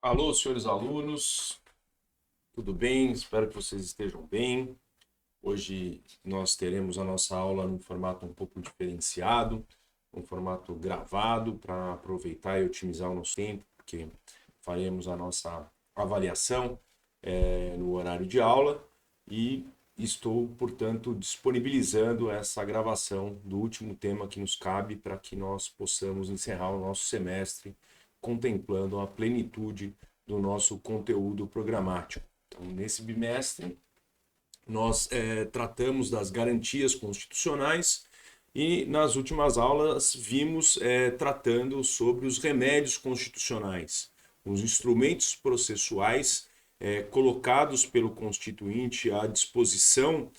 Alô, senhores alunos, tudo bem? Espero que vocês estejam bem. Hoje nós teremos a nossa aula num formato um pouco diferenciado, um formato gravado para aproveitar e otimizar o nosso tempo, porque faremos a nossa avaliação no horário de aula e estou, portanto, disponibilizando essa gravação do último tema que nos cabe para que nós possamos encerrar o nosso semestre contemplando a plenitude do nosso conteúdo programático. Então, nesse bimestre, nós tratamos das garantias constitucionais e nas últimas aulas vimos tratando sobre os remédios constitucionais, os instrumentos processuais colocados pelo Constituinte à disposição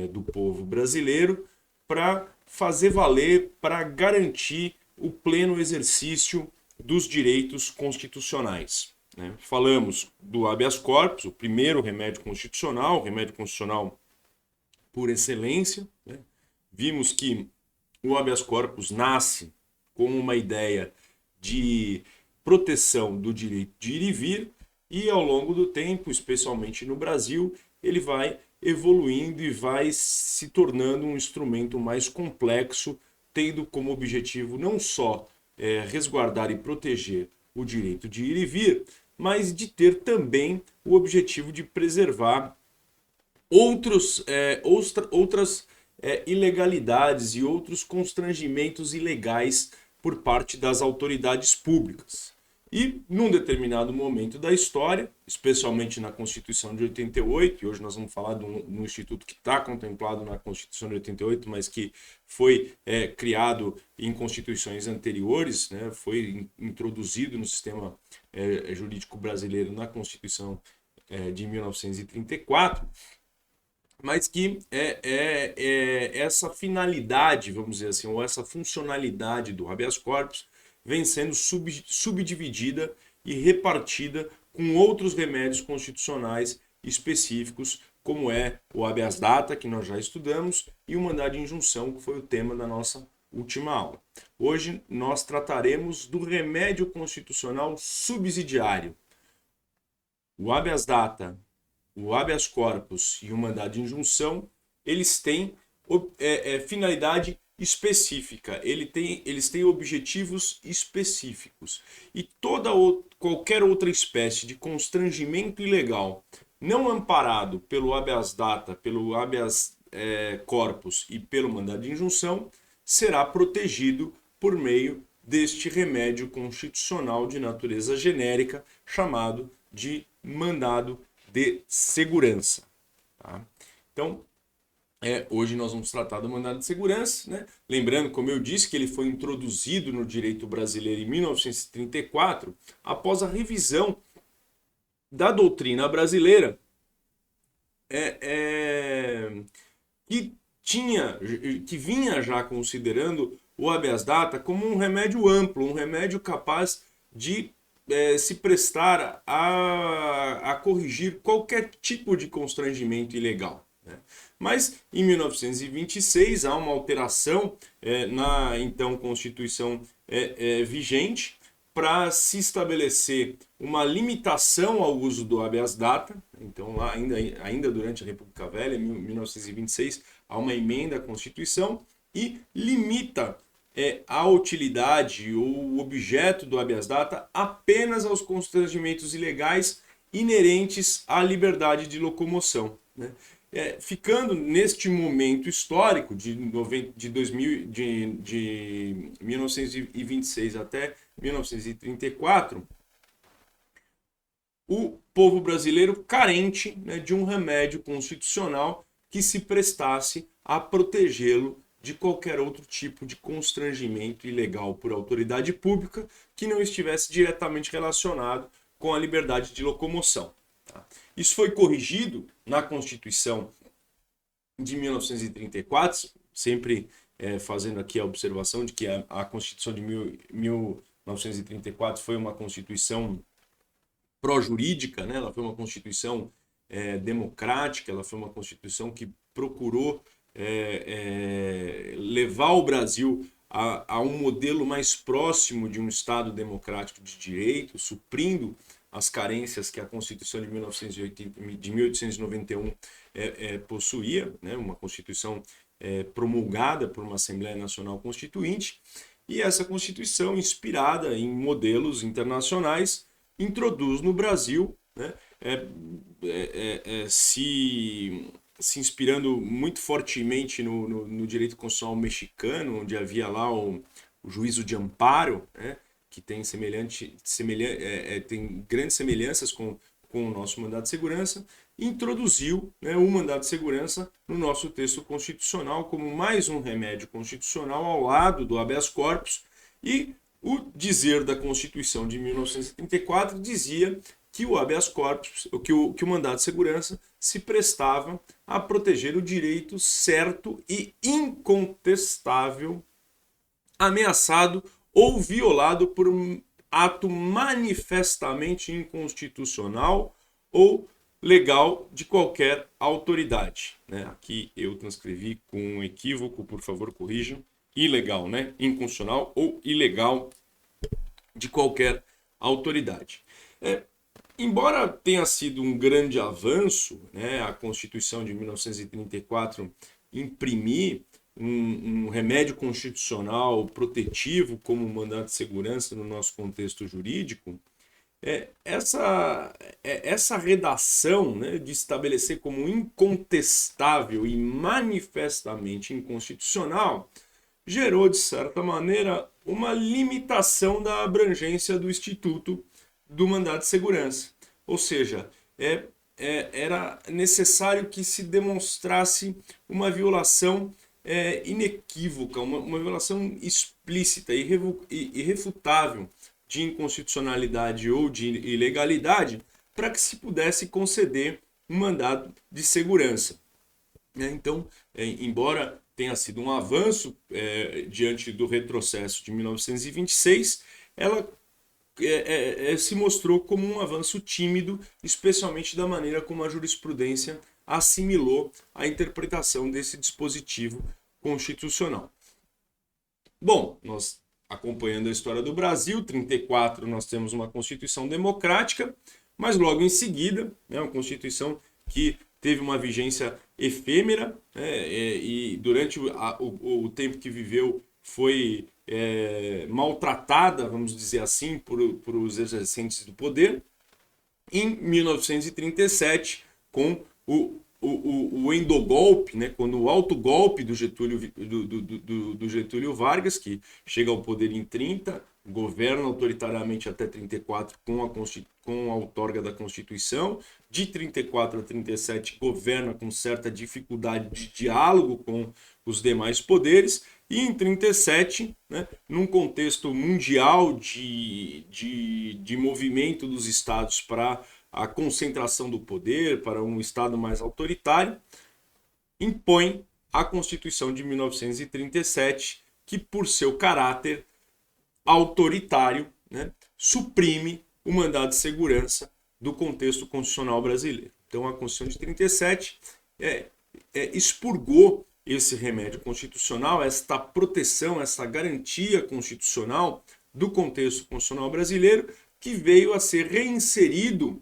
do povo brasileiro para fazer valer, para garantir o pleno exercício dos direitos constitucionais. Né? Falamos do habeas corpus, o primeiro remédio constitucional por excelência. Né? Vimos que o habeas corpus nasce como uma ideia de proteção do direito de ir e vir, e ao longo do tempo, especialmente no Brasil, ele vai evoluindo e vai se tornando um instrumento mais complexo, tendo como objetivo não só resguardar e proteger o direito de ir e vir, mas de ter também o objetivo de preservar outras ilegalidades e outros constrangimentos ilegais por parte das autoridades públicas. E, num determinado momento da história, especialmente na Constituição de 88, e hoje nós vamos falar de um instituto que está contemplado na Constituição de 88, mas que foi criado em constituições anteriores, né, foi introduzido no sistema jurídico brasileiro na Constituição de 1934, mas que essa finalidade, vamos dizer assim, ou essa funcionalidade do habeas corpus vem sendo subdividida e repartida com outros remédios constitucionais específicos, como é o habeas data, que nós já estudamos, e o mandado de injunção, que foi o tema da nossa última aula. Hoje nós trataremos do remédio constitucional subsidiário. O habeas data, o habeas corpus e o mandado de injunção, eles têm finalidade específica, eles têm objetivos específicos. E qualquer outra espécie de constrangimento ilegal não amparado pelo habeas data, pelo habeas corpus e pelo mandado de injunção será protegido por meio deste remédio constitucional de natureza genérica chamado de mandado de segurança. Tá? Então, hoje nós vamos tratar do mandado de segurança, né? Lembrando, como eu disse, que ele foi introduzido no direito brasileiro em 1934, após a revisão da doutrina brasileira, que vinha já considerando o habeas data como um remédio amplo, um remédio capaz de se prestar a corrigir qualquer tipo de constrangimento ilegal. Né? Mas em 1926 há uma alteração na então Constituição vigente para se estabelecer uma limitação ao uso do habeas data. Então, lá ainda durante a República Velha, em 1926, há uma emenda à Constituição e limita a utilidade ou o objeto do habeas data apenas aos constrangimentos ilegais inerentes à liberdade de locomoção. Né? Ficando neste momento histórico de 1926 até 1934, o povo brasileiro carente, né, de um remédio constitucional que se prestasse a protegê-lo de qualquer outro tipo de constrangimento ilegal por autoridade pública que não estivesse diretamente relacionado com a liberdade de locomoção. Tá? Isso foi corrigido na Constituição de 1934, sempre fazendo aqui a observação de que a Constituição de 1934 foi uma Constituição pró-jurídica, né? Ela foi uma Constituição democrática, ela foi uma Constituição que procurou levar o Brasil a um modelo mais próximo de um Estado democrático de direito, suprindo as carências que a Constituição de 1891 possuía, né? Uma Constituição promulgada por uma Assembleia Nacional Constituinte, e essa Constituição, inspirada em modelos internacionais, introduz no Brasil, né? Se inspirando muito fortemente no direito constitucional mexicano, onde havia lá o juízo de amparo, né? Que tem, tem grandes semelhanças com o nosso mandato de segurança, introduziu, né, o mandato de segurança no nosso texto constitucional como mais um remédio constitucional ao lado do habeas corpus, e o dizer da Constituição de 1934 dizia que o habeas corpus, que o mandato de segurança se prestava a proteger o direito certo e incontestável ameaçado ou violado por um ato manifestamente inconstitucional ou legal de qualquer autoridade, né? Aqui eu transcrevi com um equívoco, por favor corrijam. Ilegal, né? Inconstitucional ou ilegal de qualquer autoridade. Embora tenha sido um grande avanço, né, a Constituição de 1934 imprimir um remédio constitucional protetivo como mandato de segurança no nosso contexto jurídico, essa redação, né, de estabelecer como incontestável e manifestamente inconstitucional gerou, de certa maneira, uma limitação da abrangência do Instituto do mandato de segurança. Ou seja, era necessário que se demonstrasse uma violação inequívoca, uma violação explícita e irrefutável de inconstitucionalidade ou de ilegalidade para que se pudesse conceder um mandado de segurança. Então, embora tenha sido um avanço diante do retrocesso de 1926, ela se mostrou como um avanço tímido, especialmente da maneira como a jurisprudência assimilou a interpretação desse dispositivo constitucional. Bom, nós acompanhando a história do Brasil, 34 nós temos uma Constituição democrática, mas logo em seguida, né, uma Constituição que teve uma vigência efêmera, né, e durante o tempo que viveu foi maltratada, vamos dizer assim, por os exercentes do poder. Em 1937, com o endogolpe, né, quando o autogolpe do Getúlio Vargas, que chega ao poder em 30, governa autoritariamente até 34 com a outorga da Constituição, de 34 a 37 governa com certa dificuldade de diálogo com os demais poderes, e em 37, né, num contexto mundial de movimento dos estados para a concentração do poder, para um estado mais autoritário, impõe a Constituição de 1937, que por seu caráter autoritário, né, suprime o mandado de segurança do contexto constitucional brasileiro. Então a Constituição de 37 expurgou esse remédio constitucional, esta proteção, essa garantia constitucional do contexto constitucional brasileiro, que veio a ser reinserido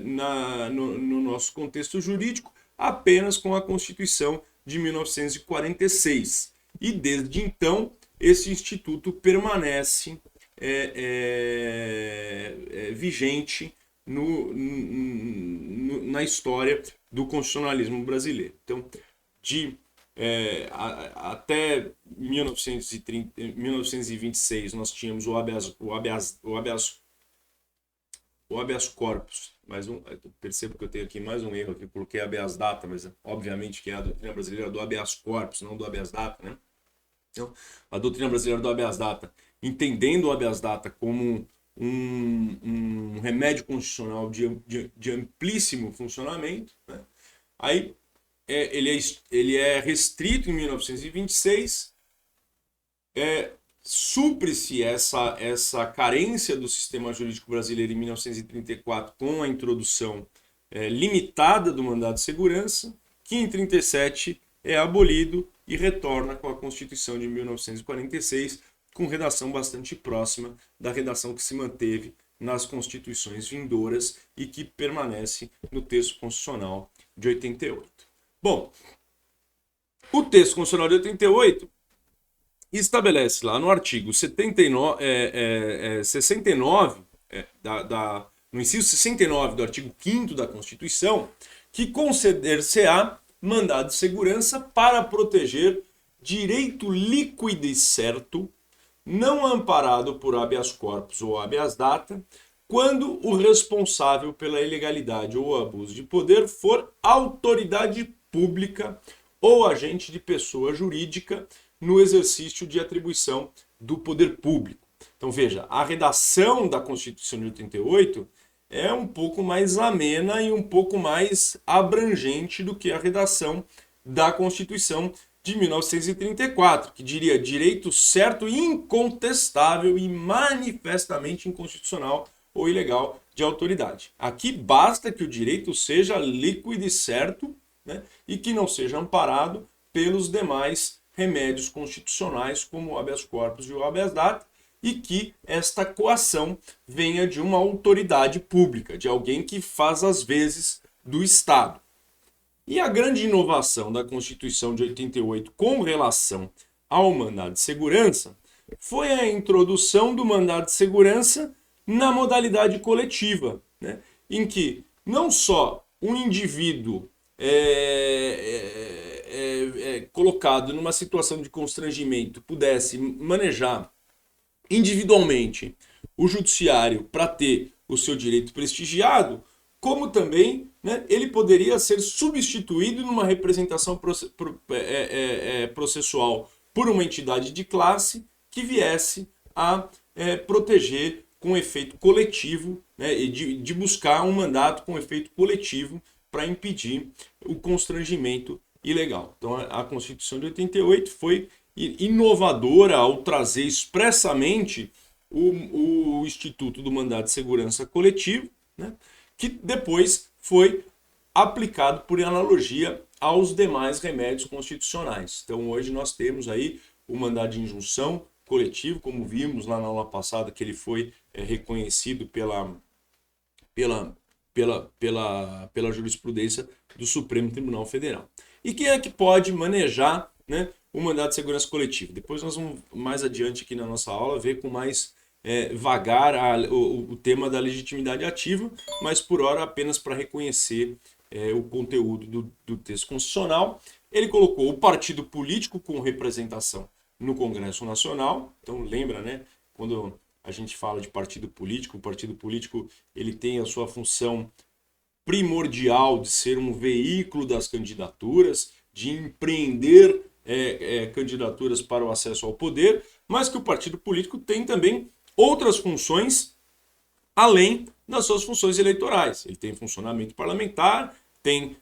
no nosso contexto jurídico apenas com a Constituição de 1946. E desde então, esse instituto permanece vigente na história do constitucionalismo brasileiro. Então, até 1926 nós tínhamos o habeas corpus, percebo que eu tenho aqui mais um erro, que eu coloquei habeas data, mas obviamente que é a doutrina brasileira do habeas corpus, não do habeas data, né? Então, a doutrina brasileira do habeas data, entendendo o habeas data como um remédio constitucional de amplíssimo funcionamento, né? Aí ele é restrito em 1926, supre-se essa carência do sistema jurídico brasileiro em 1934 com a introdução limitada do mandado de segurança, que em 1937 é abolido e retorna com a Constituição de 1946, com redação bastante próxima da redação que se manteve nas constituições vindouras e que permanece no texto constitucional de 88. Bom, o texto constitucional de 88 estabelece lá no artigo 69, no inciso 69 do artigo 5º da Constituição, que conceder-se-á mandado de segurança para proteger direito líquido e certo, não amparado por habeas corpus ou habeas data, quando o responsável pela ilegalidade ou abuso de poder for autoridade pública ou agente de pessoa jurídica no exercício de atribuição do poder público. Então veja, a redação da Constituição de 88 é um pouco mais amena e um pouco mais abrangente do que a redação da Constituição de 1934, que diria direito certo, incontestável e manifestamente inconstitucional ou ilegal de autoridade. Aqui basta que o direito seja líquido e certo, né, e que não seja amparado pelos demais remédios constitucionais, como o habeas corpus e o habeas data, e que esta coação venha de uma autoridade pública, de alguém que faz as vezes do Estado. E a grande inovação da Constituição de 88 com relação ao mandado de segurança foi a introdução do mandado de segurança na modalidade coletiva, né? Em que não só um indivíduo colocado numa situação de constrangimento pudesse manejar individualmente o judiciário para ter o seu direito prestigiado, como também, né, ele poderia ser substituído numa representação processual por uma entidade de classe que viesse a proteger com efeito coletivo, né, e de buscar um mandato com efeito coletivo para impedir o constrangimento ilegal. Então a Constituição de 88 foi inovadora ao trazer expressamente o Instituto do Mandado de Segurança Coletivo, né, que depois foi aplicado por analogia aos demais remédios constitucionais. Então hoje nós temos aí o mandado de injunção coletivo, como vimos lá na aula passada, que ele foi reconhecido pela jurisprudência do Supremo Tribunal Federal. E quem é que pode manejar, né, o mandado de segurança coletivo? Depois nós vamos mais adiante aqui na nossa aula ver com mais vagar o tema da legitimidade ativa, mas por hora apenas para reconhecer o conteúdo do texto constitucional. Ele colocou o partido político com representação no Congresso Nacional. Então lembra, né, quando a gente fala de partido político, o partido político ele tem a sua função primordial de ser um veículo das candidaturas, de empreender candidaturas para o acesso ao poder, mas que o partido político tem também outras funções além das suas funções eleitorais. Ele tem funcionamento parlamentar, tem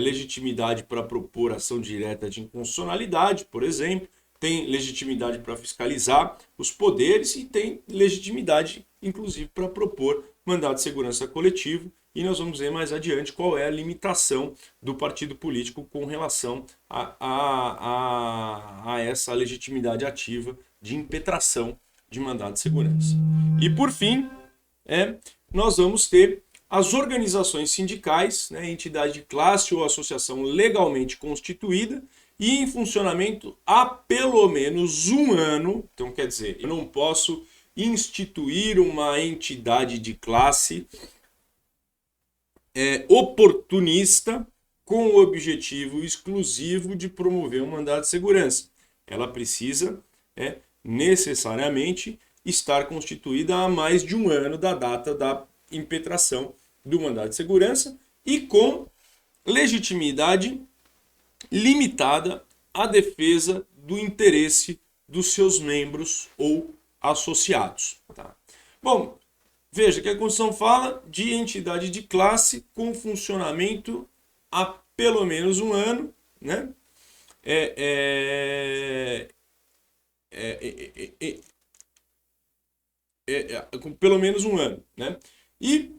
legitimidade para propor ação direta de inconstitucionalidade, por exemplo, tem legitimidade para fiscalizar os poderes e tem legitimidade, inclusive, para propor mandado de segurança coletivo. E nós vamos ver mais adiante qual é a limitação do partido político com relação a essa legitimidade ativa de impetração de mandado de segurança. E, por fim, nós vamos ter as organizações sindicais, né, entidade de classe ou associação legalmente constituída e em funcionamento há pelo menos um ano. Então, quer dizer, eu não posso instituir uma entidade de classe oportunista com o objetivo exclusivo de promover um mandado de segurança. Ela precisa necessariamente estar constituída há mais de um ano da data da impetração do mandado de segurança e com legitimidade limitada à defesa do interesse dos seus membros ou associados. Tá? Bom, veja que a Constituição fala de entidade de classe com funcionamento há pelo menos um ano, né? Com pelo menos um ano, né? E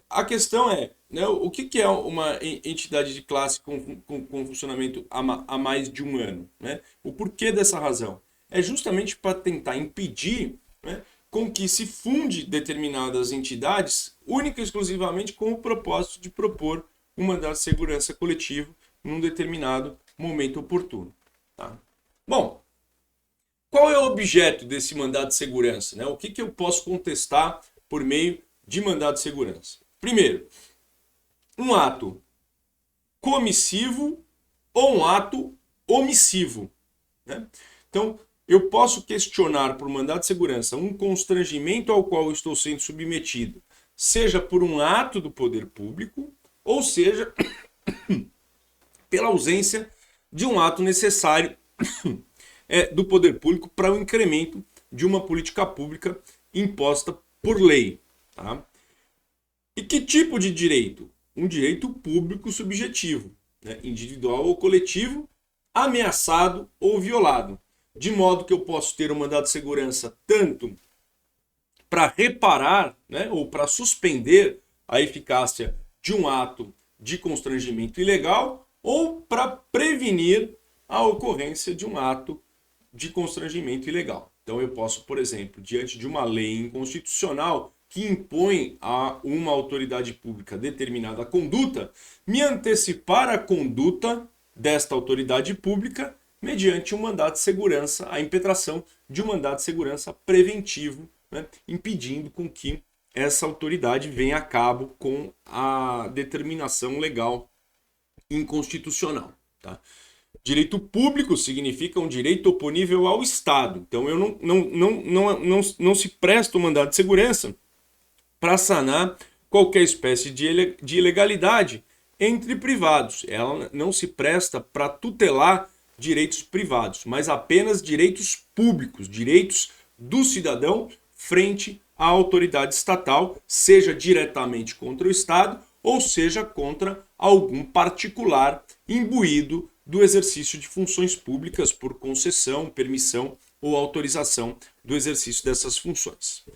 a questão né, o que é uma entidade de classe com funcionamento há mais de um ano, né? O porquê dessa razão? É justamente para tentar impedir, né, com que se funde determinadas entidades única e exclusivamente com o propósito de propor um mandado de segurança coletivo num determinado momento oportuno. Tá? Bom, qual é o objeto desse mandado de segurança? Né? O que eu posso contestar por meio de mandado de segurança? Primeiro, um ato comissivo ou um ato omissivo. Né? Então, eu posso questionar por mandado de segurança um constrangimento ao qual eu estou sendo submetido, seja por um ato do poder público, ou seja, pela ausência de um ato necessário do poder público para o incremento de uma política pública imposta por lei. Tá? E que tipo de direito? Um direito público subjetivo, né? Individual ou coletivo, ameaçado ou violado. De modo que eu posso ter um mandado de segurança tanto para reparar, né, ou para suspender a eficácia de um ato de constrangimento ilegal ou para prevenir a ocorrência de um ato de constrangimento ilegal. Então eu posso, por exemplo, diante de uma lei inconstitucional que impõe a uma autoridade pública determinada conduta, me antecipar a conduta desta autoridade pública mediante um mandado de segurança, a impetração de um mandado de segurança preventivo, né, impedindo com que essa autoridade venha a cabo com a determinação legal inconstitucional. Tá? Direito público significa um direito oponível ao Estado. Então, eu não se presta o mandado de segurança para sanar qualquer espécie de ilegalidade entre privados. Ela não se presta para tutelar direitos privados, mas apenas direitos públicos, direitos do cidadão frente à autoridade estatal, seja diretamente contra o Estado ou seja contra algum particular imbuído do exercício de funções públicas por concessão, permissão ou autorização do exercício dessas funções.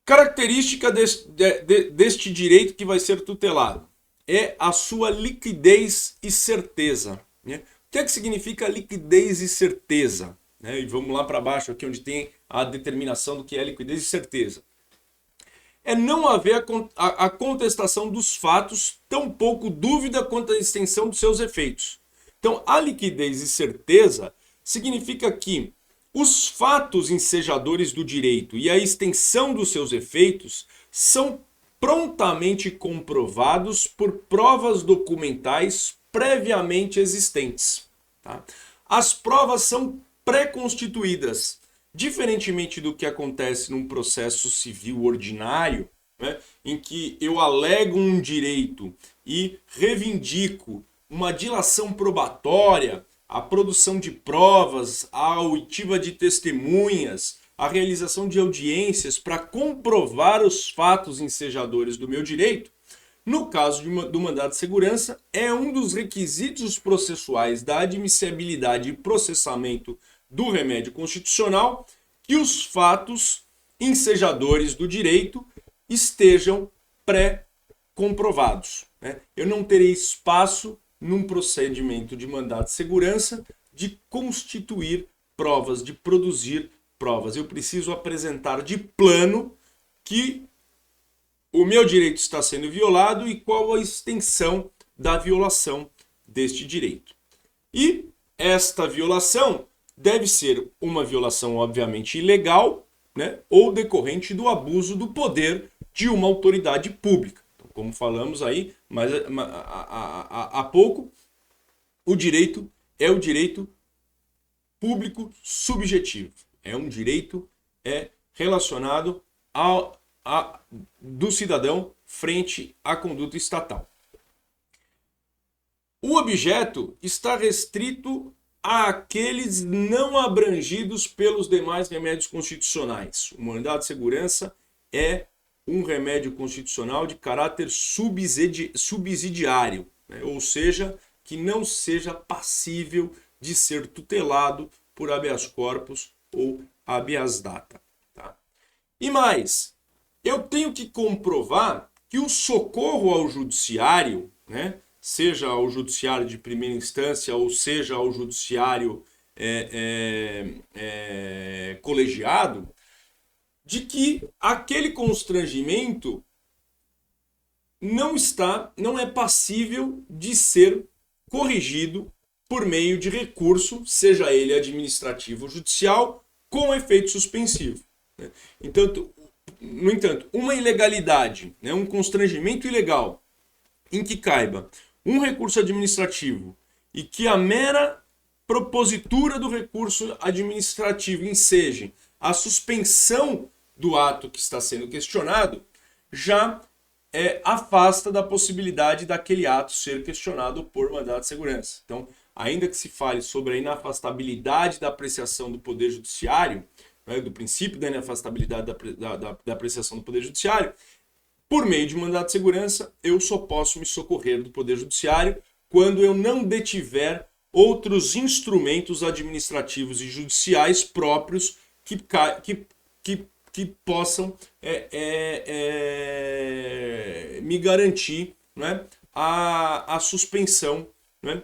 Característica deste direito que vai ser tutelado é a sua liquidez e certeza. Né? O que é que significa liquidez e certeza? Né? E vamos lá para baixo, aqui onde tem a determinação do que é liquidez e certeza. É não haver a contestação dos fatos, tampouco dúvida quanto à extensão dos seus efeitos. Então, a liquidez e certeza significa que os fatos ensejadores do direito e a extensão dos seus efeitos são prontamente comprovados por provas documentais previamente existentes. Tá? As provas são pré-constituídas. Diferentemente do que acontece num processo civil ordinário, né, em que eu alego um direito e reivindico uma dilação probatória, a produção de provas, a oitiva de testemunhas, a realização de audiências para comprovar os fatos ensejadores do meu direito, no caso do mandado de segurança, é um dos requisitos processuais da admissibilidade e processamento do remédio constitucional que os fatos ensejadores do direito estejam pré-comprovados. Né? Eu não terei espaço num procedimento de mandado de segurança de constituir provas, de produzir provas. Eu preciso apresentar de plano que o meu direito está sendo violado e qual a extensão da violação deste direito. E esta violação deve ser uma violação, obviamente, ilegal, né, ou decorrente do abuso do poder de uma autoridade pública. Então, como falamos aí há pouco, o direito é o direito público subjetivo. É um direito relacionado do cidadão frente à conduta estatal. O objeto está restrito àqueles não abrangidos pelos demais remédios constitucionais. O mandado de segurança é um remédio constitucional de caráter subsidiário, né? Ou seja, que não seja passível de ser tutelado por habeas corpus ou habeas data. Tá? E mais, eu tenho que comprovar que o socorro ao judiciário, né, seja ao judiciário de primeira instância ou seja ao judiciário colegiado, de que aquele constrangimento não é passível de ser corrigido por meio de recurso, seja ele administrativo ou judicial, com efeito suspensivo. No entanto, uma ilegalidade, um constrangimento ilegal em que caiba um recurso administrativo e que a mera propositura do recurso administrativo enseje a suspensão do ato que está sendo questionado, já afasta da possibilidade daquele ato ser questionado por mandado de segurança. Então, ainda que se fale sobre a inafastabilidade da apreciação do Poder Judiciário, do princípio da inafastabilidade da apreciação do Poder Judiciário, por meio de mandado de segurança, eu só posso me socorrer do Poder Judiciário quando eu não detiver outros instrumentos administrativos e judiciais próprios que possam me garantir, né, a suspensão, né,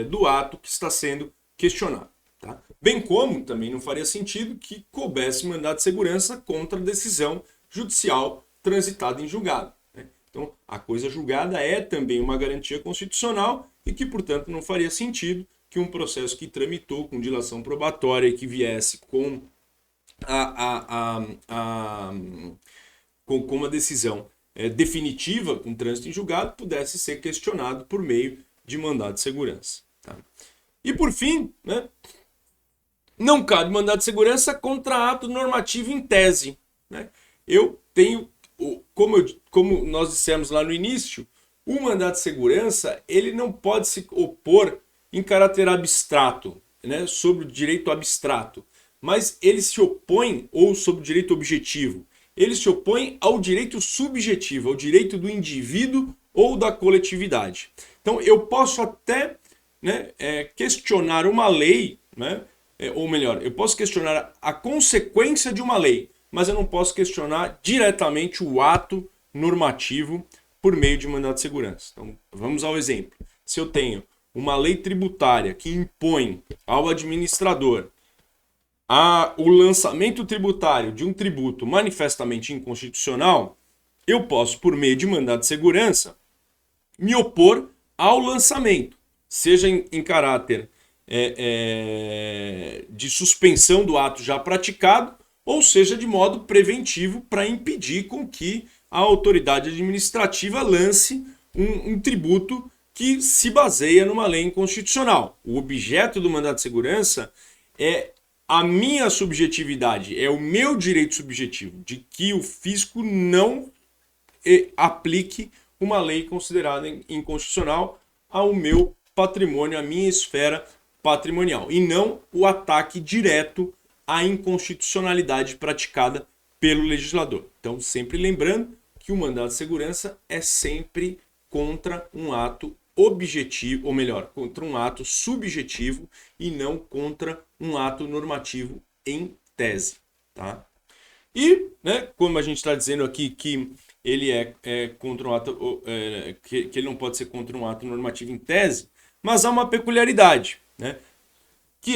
do ato que está sendo questionado. Tá? Bem como também não faria sentido que coubesse mandado de segurança contra a decisão judicial transitada em julgado. Né? Então, a coisa julgada é também uma garantia constitucional e que, portanto, não faria sentido que um processo que tramitou com dilação probatória e que viesse com com uma decisão definitiva, com trânsito em julgado, pudesse ser questionado por meio de mandado de segurança. Tá? E por fim, né, não cabe mandado de segurança contra ato normativo em tese. Né? Eu tenho, como nós dissemos lá no início, o mandado de segurança ele não pode se opor em caráter abstrato, né, sobre o direito abstrato, mas ele se opõe, ou sobre o direito objetivo, ele se opõe ao direito subjetivo, ao direito do indivíduo ou da coletividade. Então eu posso até, né, questionar uma lei, né, ou melhor, eu posso questionar a consequência de uma lei, mas eu não posso questionar diretamente o ato normativo por meio de mandado de segurança. Então vamos ao exemplo. Se eu tenho uma lei tributária que impõe ao administrador o lançamento tributário de um tributo manifestamente inconstitucional, eu posso, por meio de mandado de segurança, me opor ao lançamento, seja em caráter de suspensão do ato já praticado, ou seja, de modo preventivo para impedir com que a autoridade administrativa lance um tributo que se baseia numa lei inconstitucional. O objeto do mandado de segurança é a minha subjetividade, é o meu direito subjetivo, de que o fisco não aplique uma lei considerada inconstitucional ao meu patrimônio, à minha esfera patrimonial, e não o ataque direto à inconstitucionalidade praticada pelo legislador. Então, sempre lembrando que o mandado de segurança é sempre contra um ato objetivo, ou melhor, contra um ato subjetivo e não contra um ato normativo em tese. Tá? E, né, como a gente está dizendo aqui que ele é contra um ato, que ele não pode ser contra um ato normativo em tese, mas há uma peculiaridade, né, que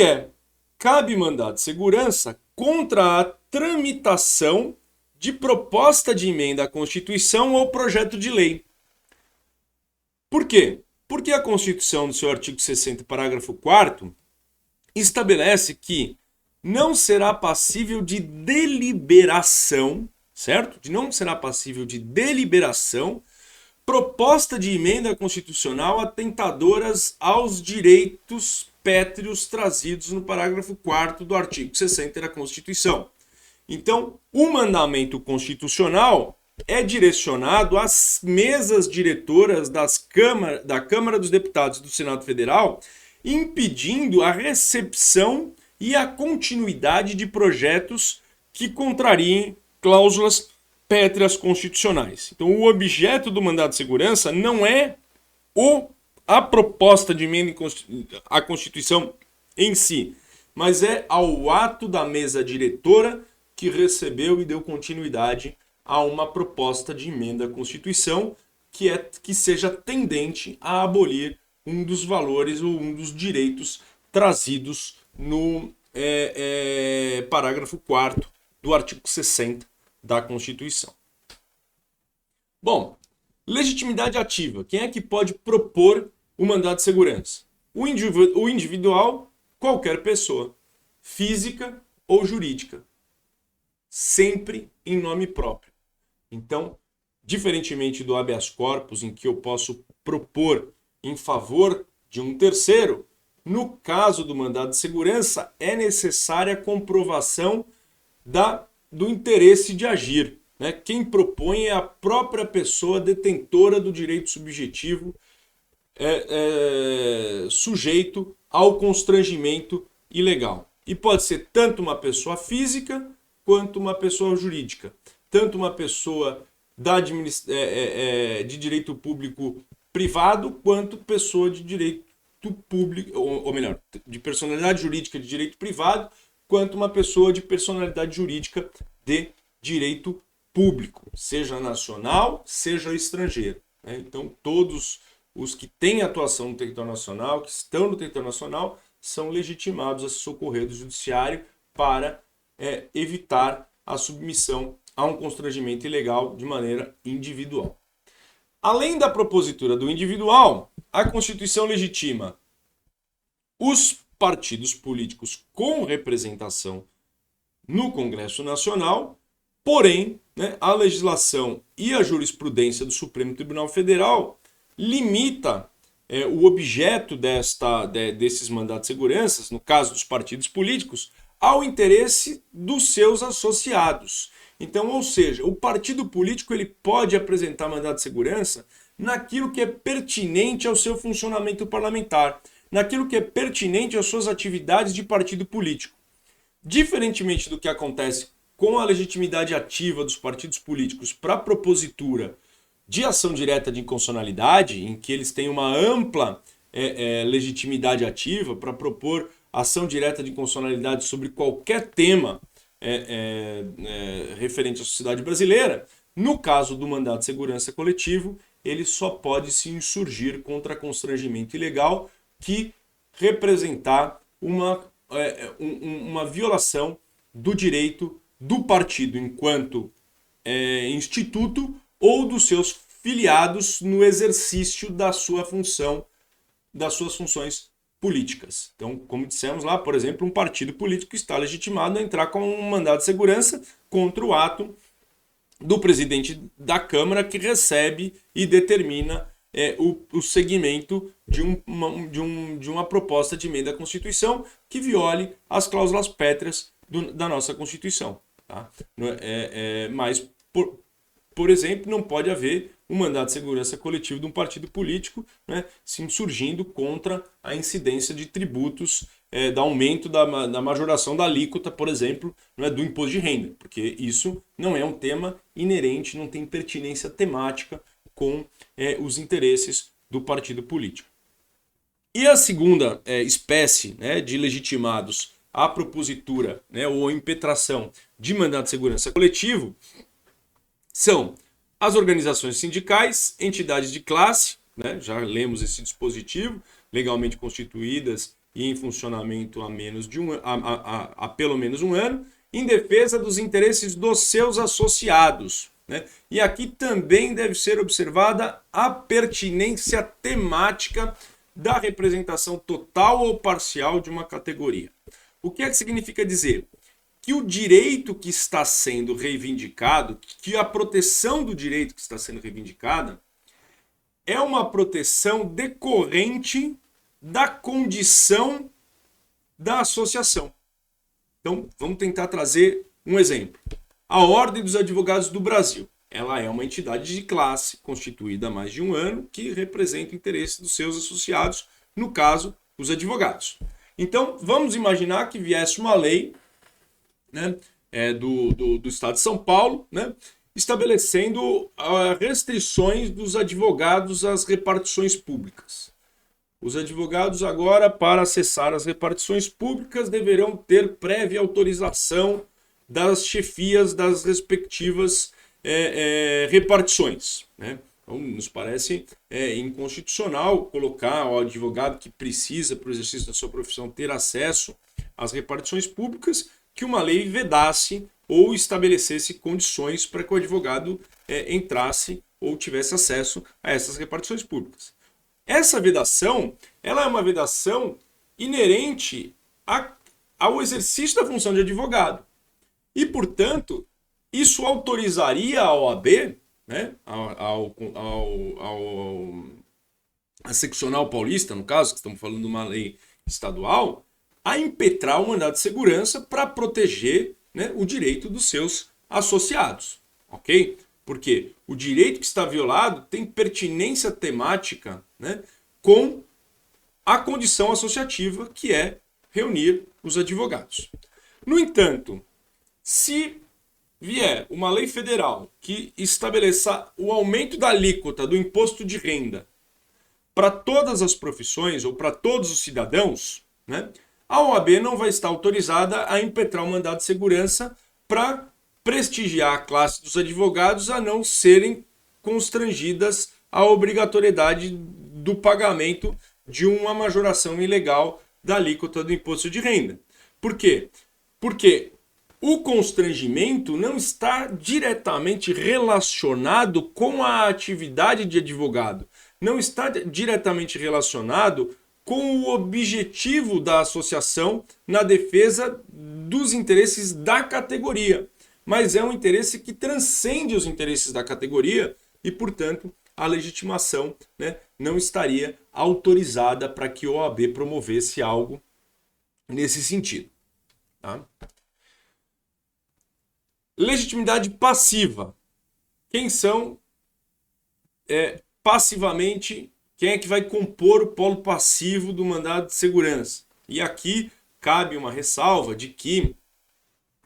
cabe mandado de segurança contra a tramitação de proposta de emenda à Constituição ou projeto de lei. Por quê? Porque a Constituição, no seu artigo 60, parágrafo 4º, estabelece que não será passível de deliberação, certo? Não será passível de deliberação proposta de emenda constitucional atentadoras aos direitos pétreos trazidos no parágrafo 4º do artigo 60 da Constituição. Então, o mandamento constitucional é direcionado às mesas diretoras da Câmara dos Deputados e do Senado Federal, impedindo a recepção e a continuidade de projetos que contrariem cláusulas pétreas constitucionais. Então, o objeto do mandado de segurança não é a proposta de emenda à Constituição em si, mas é ao ato da mesa diretora que recebeu e deu continuidade a uma proposta de emenda à Constituição que seja tendente a abolir um dos valores ou um dos direitos trazidos no parágrafo 4º do artigo 60 da Constituição. Bom, legitimidade ativa. Quem é que pode propor o mandado de segurança? O individual, qualquer pessoa, física ou jurídica, sempre em nome próprio. Então, diferentemente do habeas corpus, em que eu posso propor em favor de um terceiro, no caso do mandado de segurança, é necessária a comprovação do interesse de agir. Né? Quem propõe é a própria pessoa detentora do direito subjetivo sujeito ao constrangimento ilegal. E pode ser tanto uma pessoa física quanto uma pessoa jurídica. Tanto uma pessoa de direito público privado quanto pessoa de direito público, ou melhor, de personalidade jurídica de direito privado, quanto uma pessoa de personalidade jurídica de direito público, seja nacional, seja estrangeiro. Né? Então, todos os que têm atuação no território nacional, que estão no território nacional, são legitimados a se socorrer do judiciário para evitar a submissão a um constrangimento ilegal de maneira individual. Além da propositura do individual, a Constituição legitima os partidos políticos com representação no Congresso Nacional, porém, né, a legislação e a jurisprudência do Supremo Tribunal Federal limita o objeto desses mandados de segurança, no caso dos partidos políticos, ao interesse dos seus associados. Então, ou seja, o partido político ele pode apresentar mandado de segurança naquilo que é pertinente ao seu funcionamento parlamentar, naquilo que é pertinente às suas atividades de partido político. Diferentemente do que acontece com a legitimidade ativa dos partidos políticos para a propositura de ação direta de inconstitucionalidade, em que eles têm uma ampla legitimidade ativa para propor ação direta de inconstitucionalidade sobre qualquer tema referente à sociedade brasileira, no caso do mandado de segurança coletivo, ele só pode se insurgir contra constrangimento ilegal que representar uma violação do direito do partido enquanto instituto ou dos seus filiados no exercício da sua função, das suas funções políticas. Então, como dissemos lá, por exemplo, um partido político está legitimado a entrar com um mandado de segurança contra o ato do presidente da Câmara que recebe e determina o segmento de uma proposta de emenda à Constituição que viole as cláusulas pétreas da nossa Constituição. Tá? Mas, por exemplo, não pode haver um mandado de segurança coletivo de um partido político, né, se insurgindo contra a incidência de tributos, do aumento da majoração da alíquota, por exemplo, né, do imposto de renda, porque isso não é um tema inerente, não tem pertinência temática com os interesses do partido político. E a segunda espécie, né, de legitimados à propositura, né, ou impetração de mandado de segurança coletivo são as organizações sindicais, entidades de classe, né, já lemos esse dispositivo, legalmente constituídas e em funcionamento há pelo menos um ano, em defesa dos interesses dos seus associados. Né? E aqui também deve ser observada a pertinência temática da representação total ou parcial de uma categoria. O que é que significa dizer? Que o direito que está sendo reivindicado, que a proteção do direito que está sendo reivindicada, é uma proteção decorrente da condição da associação. Então, vamos tentar trazer um exemplo. A Ordem dos Advogados do Brasil. Ela é uma entidade de classe constituída há mais de um ano que representa o interesse dos seus associados, no caso, os advogados. Então, vamos imaginar que viesse uma lei, né, do Estado de São Paulo, né, estabelecendo restrições dos advogados às repartições públicas. Os advogados agora, para acessar as repartições públicas, deverão ter prévia autorização das chefias das respectivas repartições. Né? Então, nos parece inconstitucional colocar o advogado que precisa, para o exercício da sua profissão, ter acesso às repartições públicas, que uma lei vedasse ou estabelecesse condições para que o advogado entrasse ou tivesse acesso a essas repartições públicas. Essa vedação, ela é uma vedação inerente ao exercício da função de advogado. E, portanto, isso autorizaria a OAB, né, a seccional paulista, no caso, que estamos falando de uma lei estadual, a impetrar o mandado de segurança para proteger, né, o direito dos seus associados. Ok? Porque o direito que está violado tem pertinência temática, né, com a condição associativa, que é reunir os advogados. No entanto, se vier uma lei federal que estabeleça o aumento da alíquota do imposto de renda para todas as profissões ou para todos os cidadãos, né, a OAB não vai estar autorizada a impetrar o mandado de segurança para prestigiar a classe dos advogados a não serem constrangidas à obrigatoriedade do pagamento de uma majoração ilegal da alíquota do imposto de renda. Por quê? Porque o constrangimento não está diretamente relacionado com a atividade de advogado, não está diretamente relacionado com o objetivo da associação na defesa dos interesses da categoria, mas é um interesse que transcende os interesses da categoria e, portanto, a legitimação, né, não estaria autorizada para que a OAB promovesse algo nesse sentido. Tá? Legitimidade passiva. Quem são passivamente, quem é que vai compor o polo passivo do mandado de segurança? E aqui cabe uma ressalva de que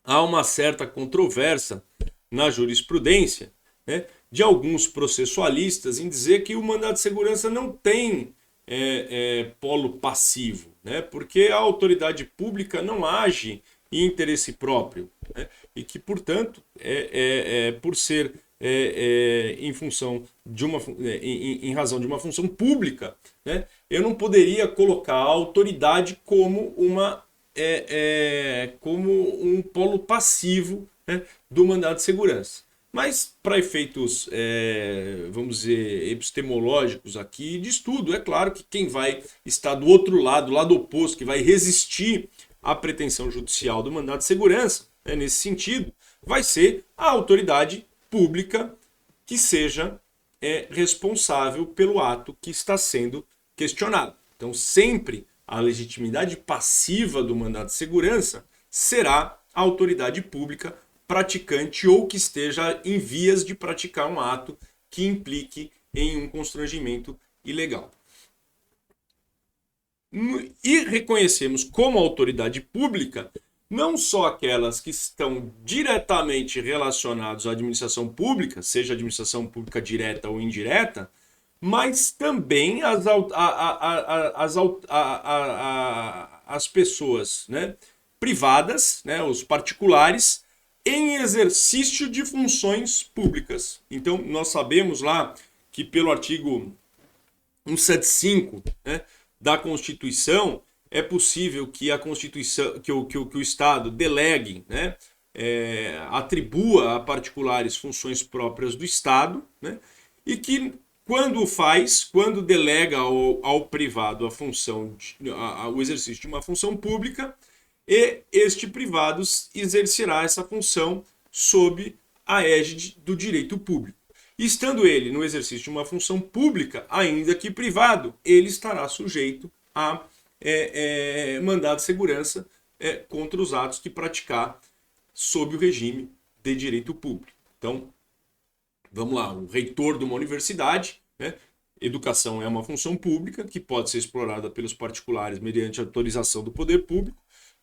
há uma certa controvérsia na jurisprudência, né, de alguns processualistas em dizer que o mandado de segurança não tem polo passivo, né, porque a autoridade pública não age em interesse próprio, né, e que, portanto, por ser em função de em razão de uma função pública, né, eu não poderia colocar a autoridade como como um polo passivo, né, do mandado de segurança. Mas, para efeitos, vamos dizer, epistemológicos aqui de estudo, é claro que quem vai estar do outro lado, lado oposto, que vai resistir à pretensão judicial do mandado de segurança, né, nesse sentido, vai ser a autoridade pública que seja responsável pelo ato que está sendo questionado. Então, sempre a legitimidade passiva do mandado de segurança será a autoridade pública praticante ou que esteja em vias de praticar um ato que implique em um constrangimento ilegal. E reconhecemos como autoridade pública não só aquelas que estão diretamente relacionadas à administração pública, seja administração pública direta ou indireta, mas também as pessoas, né, privadas, né, os particulares, em exercício de funções públicas. Então, nós sabemos lá que pelo artigo 175, né, da Constituição, é possível que a Constituição, que o Estado delegue, né, atribua a particulares funções próprias do Estado, né, e que quando delega ao privado a função, o exercício de uma função pública, e este privado exercerá essa função sob a égide do direito público. Estando ele no exercício de uma função pública, ainda que privado, ele estará sujeito a mandado de segurança contra os atos que praticar sob o regime de direito público. Então, vamos lá, o reitor de uma universidade, né? Educação é uma função pública que pode ser explorada pelos particulares mediante autorização do poder público,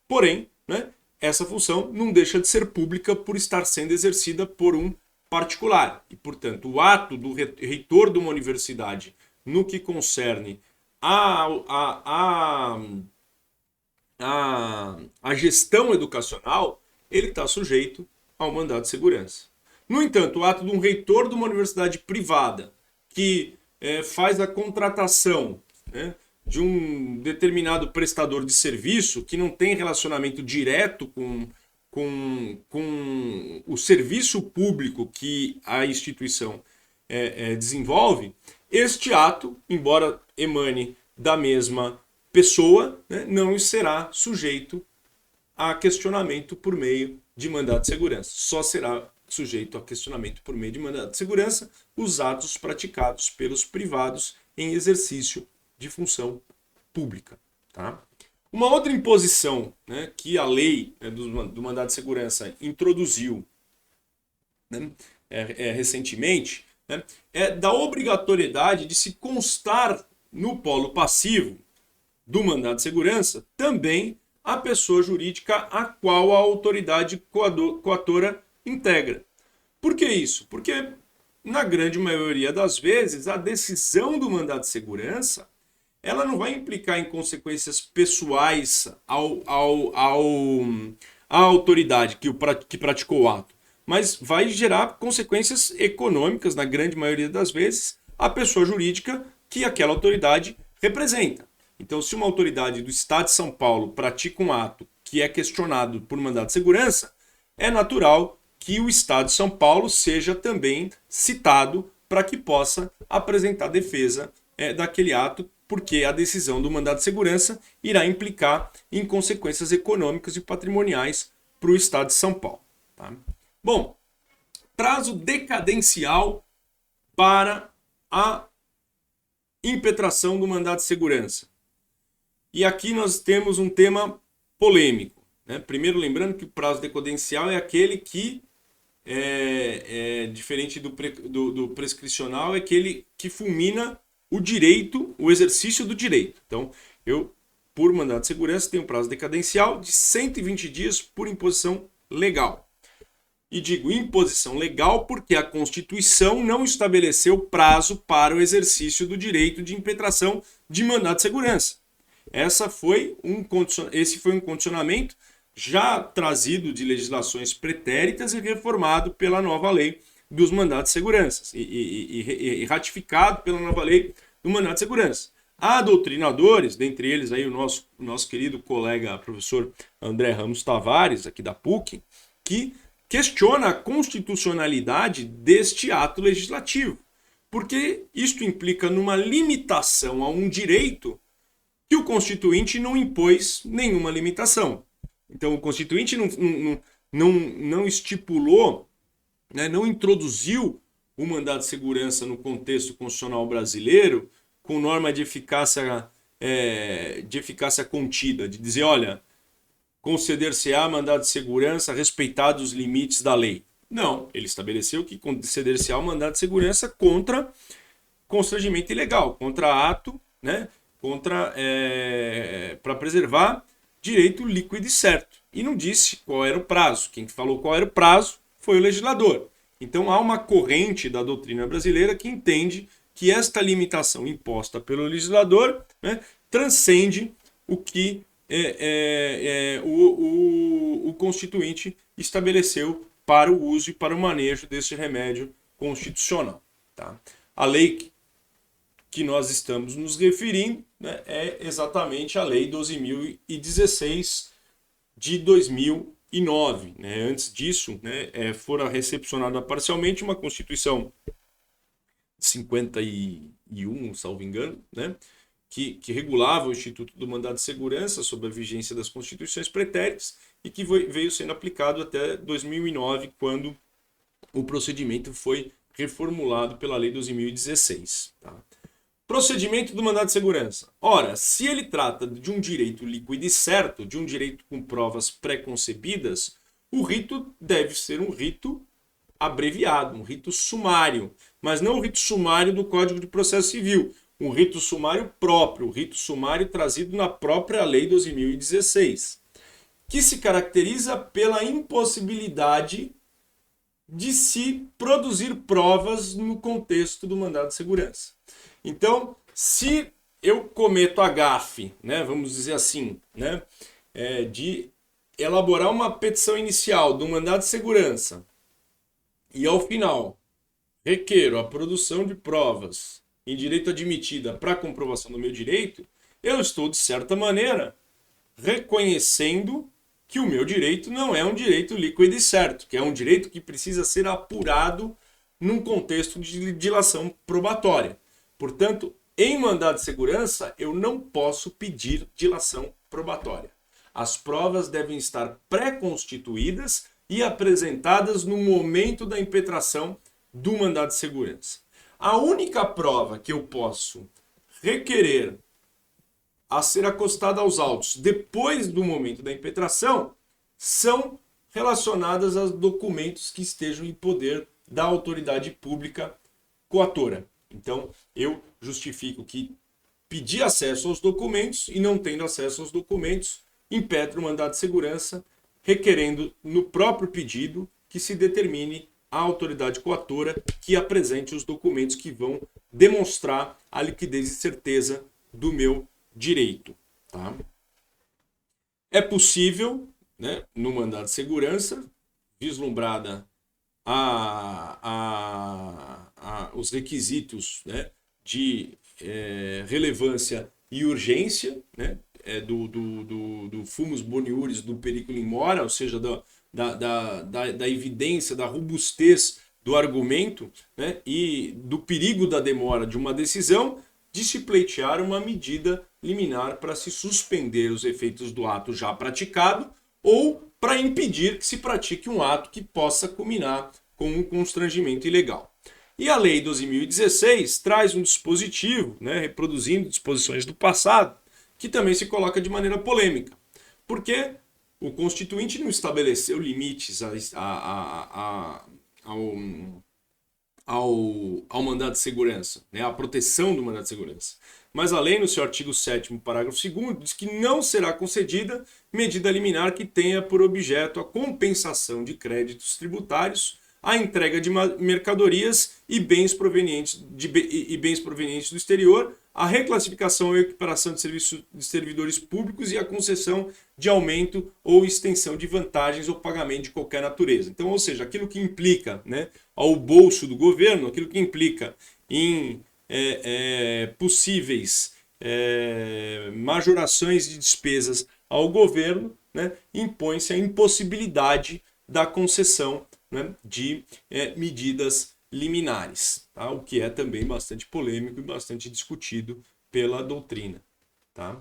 porém, né, essa função não deixa de ser pública por estar sendo exercida por um particular. E, portanto, o ato do reitor de uma universidade no que concerne a gestão educacional, ele está sujeito ao mandado de segurança. No entanto, o ato de um reitor de uma universidade privada que faz a contratação, né, de um determinado prestador de serviço que não tem relacionamento direto com com o serviço público que a instituição desenvolve, este ato, embora emane da mesma pessoa, né, não será sujeito a questionamento por meio de mandado de segurança. Só será sujeito a questionamento por meio de mandado de segurança os atos praticados pelos privados em exercício de função pública. Tá? Uma outra imposição, né, que a lei do mandado de segurança introduziu, né, recentemente, né, é da obrigatoriedade de se constar no polo passivo do mandado de segurança também a pessoa jurídica a qual a autoridade coatora integra. Por que isso? Porque, na grande maioria das vezes, a decisão do mandado de segurança ela não vai implicar em consequências pessoais à autoridade que praticou o ato, mas vai gerar consequências econômicas, na grande maioria das vezes, à pessoa jurídica que aquela autoridade representa. Então, se uma autoridade do Estado de São Paulo pratica um ato que é questionado por mandado de segurança, é natural que o Estado de São Paulo seja também citado para que possa apresentar defesa daquele ato, porque a decisão do mandado de segurança irá implicar em consequências econômicas e patrimoniais para o Estado de São Paulo. Tá? Bom, prazo decadencial para a impetração do mandado de segurança. E aqui nós temos um tema polêmico. Né? Primeiro, lembrando que o prazo decadencial é aquele que diferente do prescricional, é aquele que fulmina o direito, o exercício do direito. Então, eu, por mandado de segurança, tenho um prazo decadencial de 120 dias por imposição legal. E digo imposição legal porque a Constituição não estabeleceu prazo para o exercício do direito de impetração de mandado de segurança. Esse foi um condicionamento já trazido de legislações pretéritas e reformado pela nova lei dos mandados de segurança e ratificado pela nova lei do mandado de segurança. Há doutrinadores, dentre eles aí o nosso querido colega professor André Ramos Tavares, aqui da PUC, que questiona a constitucionalidade deste ato legislativo, porque isto implica numa limitação a um direito que o Constituinte não impôs nenhuma limitação. Então, o Constituinte não estipulou, né, não introduziu o mandado de segurança no contexto constitucional brasileiro com norma de eficácia contida, de dizer, olha, conceder-se-á mandado de segurança respeitados os limites da lei. Não, ele estabeleceu que conceder-se-á o mandado de segurança contra constrangimento ilegal, contra ato, né, para preservar direito líquido e certo. E não disse qual era o prazo. Quem falou qual era o prazo foi o legislador. Então há uma corrente da doutrina brasileira que entende que esta limitação imposta pelo legislador, né, transcende o que o Constituinte estabeleceu para o uso e para o manejo desse remédio constitucional. Tá? A lei que nós estamos nos referindo, né, é exatamente a Lei 12.016 de 2009. Né? Antes disso, né, fora recepcionada parcialmente uma Constituição de 51, salvo engano, né, que regulava o Instituto do Mandado de Segurança sob a vigência das Constituições pretéritas e que veio sendo aplicado até 2009, quando o procedimento foi reformulado pela Lei 12.016. Tá? Procedimento do mandado de segurança. Ora, se ele trata de um direito líquido e certo, de um direito com provas pré-concebidas, o rito deve ser um rito abreviado, um rito sumário, mas não o rito sumário do Código de Processo Civil, um rito sumário próprio, o rito sumário trazido na própria Lei 12.016, que se caracteriza pela impossibilidade de se produzir provas no contexto do mandado de segurança. Então, se eu cometo a gafe, né, vamos dizer assim, né, de elaborar uma petição inicial do mandado de segurança e, ao final, requeiro a produção de provas em direito admitida para comprovação do meu direito, eu estou, de certa maneira, reconhecendo que o meu direito não é um direito líquido e certo, que é um direito que precisa ser apurado num contexto de dilação probatória. Portanto, em mandado de segurança, eu não posso pedir dilação probatória. As provas devem estar pré-constituídas e apresentadas no momento da impetração do mandado de segurança. A única prova que eu posso requerer a ser acostada aos autos depois do momento da impetração são relacionadas aos documentos que estejam em poder da autoridade pública coatora. Então, eu justifico que pedi acesso aos documentos e não tendo acesso aos documentos, impetro o mandado de segurança, requerendo no próprio pedido que se determine a autoridade coatora que apresente os documentos que vão demonstrar a liquidez e certeza do meu direito. Tá? É possível, né, no mandado de segurança, vislumbrada os requisitos, né, de relevância e urgência, né, do fumus boniuris do periculum mora, ou seja, da evidência, da robustez do argumento, né, e do perigo da demora de uma decisão, de se pleitear uma medida liminar para se suspender os efeitos do ato já praticado ou para impedir que se pratique um ato que possa culminar com um constrangimento ilegal. E a Lei 12.016 traz um dispositivo, né, reproduzindo disposições do passado, que também se coloca de maneira polêmica, porque o Constituinte não estabeleceu limites ao mandado de segurança, né, à proteção do mandado de segurança. Mas a lei, no seu artigo 7º, parágrafo 2º, diz que não será concedida medida liminar que tenha por objeto a compensação de créditos tributários, a entrega de mercadorias e bens provenientes do exterior, a reclassificação ou equiparação de servidores públicos e a concessão de aumento ou extensão de vantagens ou pagamento de qualquer natureza. Então, ou seja, aquilo que implica, né, ao bolso do governo, aquilo que implica em possíveis majorações de despesas ao governo, né, impõe-se a impossibilidade da concessão, né, de medidas liminares, tá? O que é também bastante polêmico e bastante discutido pela doutrina. Tá?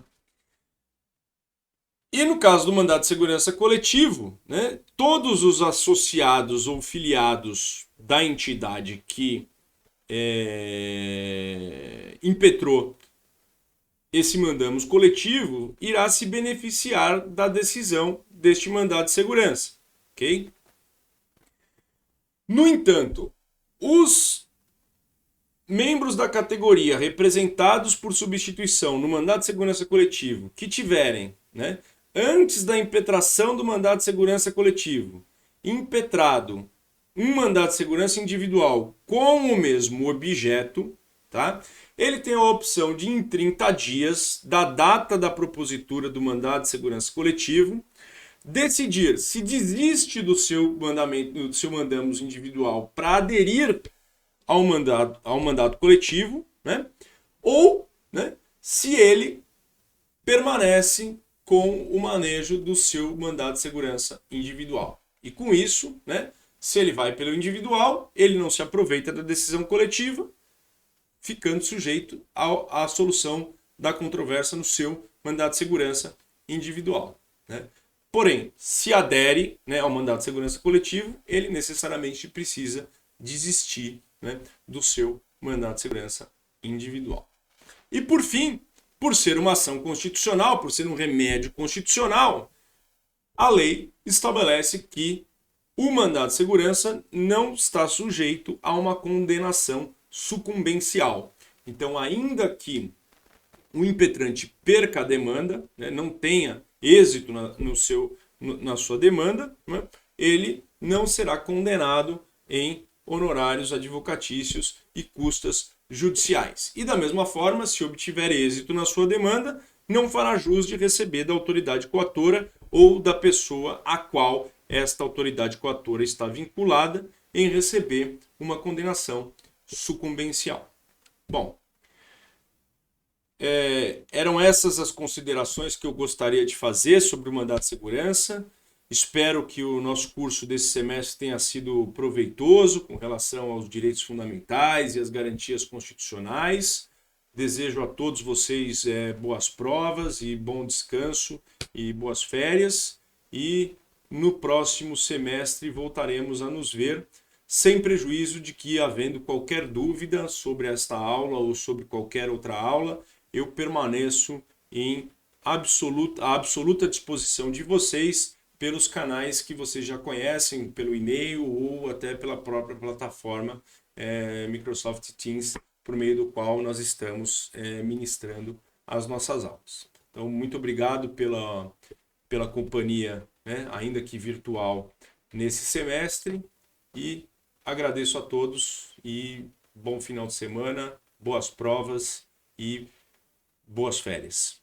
E no caso do mandado de segurança coletivo, né, todos os associados ou filiados da entidade que impetrou esse mandamus coletivo irá se beneficiar da decisão deste mandado de segurança. Okay? No entanto, os membros da categoria representados por substituição no mandado de segurança coletivo que tiverem, né, antes da impetração do mandado de segurança coletivo, impetrado um mandado de segurança individual com o mesmo objeto, tá? Ele tem a opção de, em 30 dias da data da propositura do mandado de segurança coletivo, decidir se desiste do seu mandamus individual para aderir ao mandato coletivo, né? Ou, né, se ele permanece com o manejo do seu mandado de segurança individual. E com isso, né, se ele vai pelo individual, ele não se aproveita da decisão coletiva, ficando sujeito à solução da controvérsia no seu mandado de segurança individual. Né? Porém, se adere, né, ao mandado de segurança coletivo, ele necessariamente precisa desistir, né, do seu mandado de segurança individual. E por fim, por ser uma ação constitucional, por ser um remédio constitucional, a lei estabelece que o mandado de segurança não está sujeito a uma condenação sucumbencial. Então, ainda que o impetrante perca a demanda, né, não tenha êxito na sua demanda, né, ele não será condenado em honorários advocatícios e custas judiciais. E da mesma forma, se obtiver êxito na sua demanda, não fará jus de receber da autoridade coatora ou da pessoa a qual esta autoridade coatora está vinculada em receber uma condenação sucumbencial. Bom, eram essas as considerações que eu gostaria de fazer sobre o mandado de segurança. Espero que o nosso curso desse semestre tenha sido proveitoso com relação aos direitos fundamentais e às garantias constitucionais. Desejo a todos vocês boas provas e bom descanso e boas férias. E no próximo semestre voltaremos a nos ver, sem prejuízo de que, havendo qualquer dúvida sobre esta aula ou sobre qualquer outra aula, eu permaneço em absoluta disposição de vocês pelos canais que vocês já conhecem, pelo e-mail ou até pela própria plataforma Microsoft Teams, por meio do qual nós estamos ministrando as nossas aulas. Então, muito obrigado pela companhia, né, ainda que virtual, nesse semestre, e agradeço a todos e bom final de semana, boas provas e boas férias.